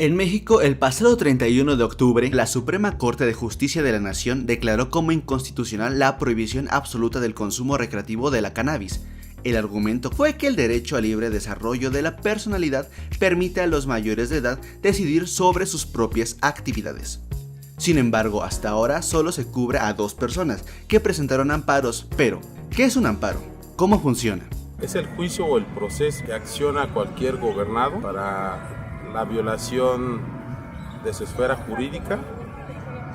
En México, el pasado 31 de octubre, la Suprema Corte de Justicia de la Nación declaró como inconstitucional la prohibición absoluta del consumo recreativo de la cannabis. El argumento fue que el derecho al libre desarrollo de la personalidad permite a los mayores de edad decidir sobre sus propias actividades. Sin embargo, hasta ahora solo se cubre a 2 personas que presentaron amparos, pero ¿qué es un amparo? ¿Cómo funciona? Es el juicio o el proceso que acciona cualquier gobernado para la violación de su esfera jurídica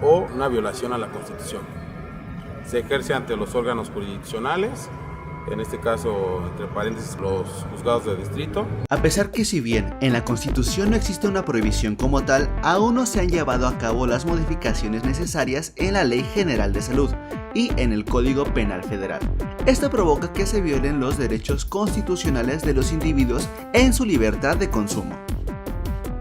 o una violación a la Constitución. Se ejerce ante los órganos jurisdiccionales, en este caso, entre paréntesis, los juzgados de distrito. A pesar que si bien en la Constitución no existe una prohibición como tal, aún no se han llevado a cabo las modificaciones necesarias en la Ley General de Salud y en el Código Penal Federal. Esto provoca que se violen los derechos constitucionales de los individuos en su libertad de consumo.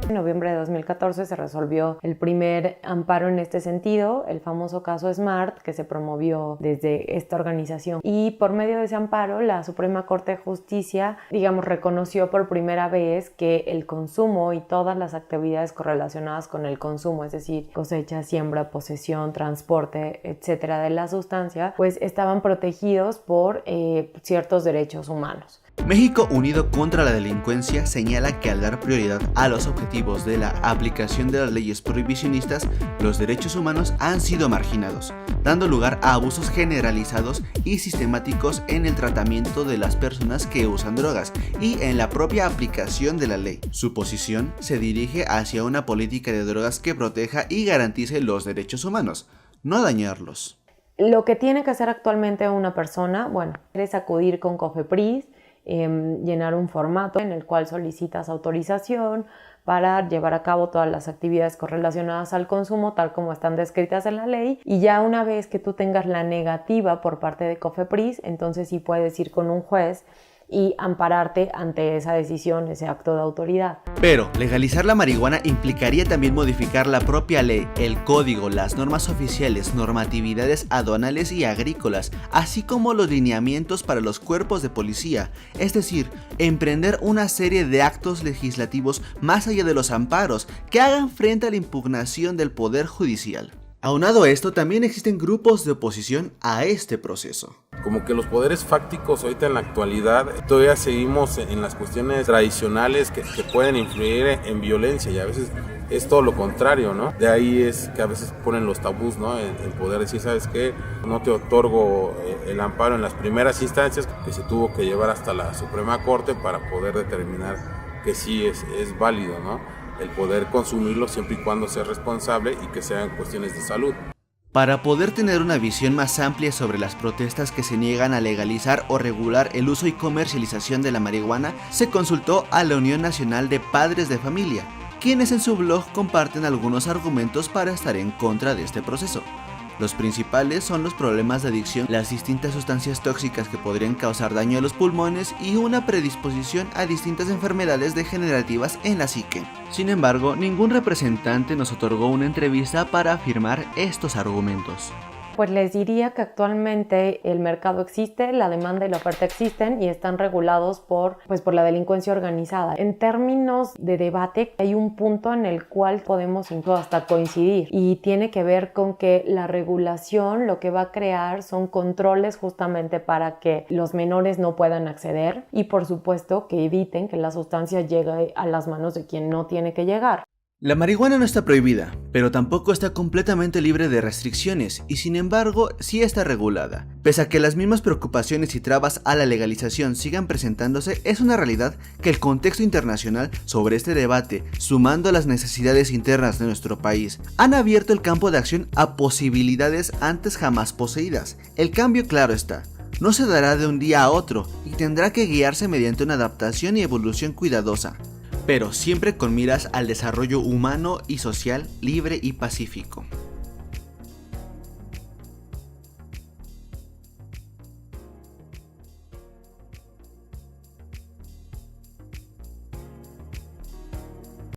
En noviembre de 2014 se resolvió el primer amparo en este sentido, el famoso caso Smart, que se promovió desde esta organización. Y por medio de ese amparo, la Suprema Corte de Justicia, reconoció por primera vez que el consumo y todas las actividades correlacionadas con el consumo, es decir, cosecha, siembra, posesión, transporte, etcétera, de la sustancia, pues estaban protegidos por ciertos derechos humanos. México Unido contra la Delincuencia señala que al dar prioridad a los objetivos de la aplicación de las leyes prohibicionistas, los derechos humanos han sido marginados, dando lugar a abusos generalizados y sistemáticos en el tratamiento de las personas que usan drogas y en la propia aplicación de la ley. Su posición se dirige hacia una política de drogas que proteja y garantice los derechos humanos, no dañarlos. Lo que tiene que hacer actualmente una persona, es acudir con COFEPRIS, llenar un formato en el cual solicitas autorización para llevar a cabo todas las actividades correlacionadas al consumo tal como están descritas en la ley, y ya una vez que tú tengas la negativa por parte de COFEPRIS, entonces sí puedes ir con un juez y ampararte ante esa decisión, ese acto de autoridad. Pero legalizar la marihuana implicaría también modificar la propia ley, el código, las normas oficiales, normatividades aduanales y agrícolas, así como los lineamientos para los cuerpos de policía, es decir, emprender una serie de actos legislativos más allá de los amparos que hagan frente a la impugnación del Poder Judicial. Aunado a esto, también existen grupos de oposición a este proceso. Como que los poderes fácticos ahorita en la actualidad todavía seguimos en las cuestiones tradicionales que pueden influir en violencia, y a veces es todo lo contrario, ¿no? De ahí es que a veces ponen los tabús, ¿no? El poder decir, ¿sabes qué? No te otorgo el amparo en las primeras instancias, que se tuvo que llevar hasta la Suprema Corte para poder determinar que sí es válido, ¿no? El poder consumirlo siempre y cuando sea responsable y que sean cuestiones de salud. Para poder tener una visión más amplia sobre las protestas que se niegan a legalizar o regular el uso y comercialización de la marihuana, se consultó a la Unión Nacional de Padres de Familia, quienes en su blog comparten algunos argumentos para estar en contra de este proceso. Los principales son los problemas de adicción, las distintas sustancias tóxicas que podrían causar daño a los pulmones y una predisposición a distintas enfermedades degenerativas en la psique. Sin embargo, ningún representante nos otorgó una entrevista para afirmar estos argumentos. Pues les diría que actualmente el mercado existe, la demanda y la oferta existen y están regulados por la delincuencia organizada. En términos de debate, hay un punto en el cual podemos incluso hasta coincidir, y tiene que ver con que la regulación lo que va a crear son controles justamente para que los menores no puedan acceder y por supuesto que eviten que la sustancia llegue a las manos de quien no tiene que llegar. La marihuana no está prohibida, pero tampoco está completamente libre de restricciones y sin embargo sí está regulada. Pese a que las mismas preocupaciones y trabas a la legalización sigan presentándose, es una realidad que el contexto internacional sobre este debate, sumando a las necesidades internas de nuestro país, han abierto el campo de acción a posibilidades antes jamás poseídas. El cambio, claro está, no se dará de un día a otro y tendrá que guiarse mediante una adaptación y evolución cuidadosa, pero siempre con miras al desarrollo humano y social libre y pacífico.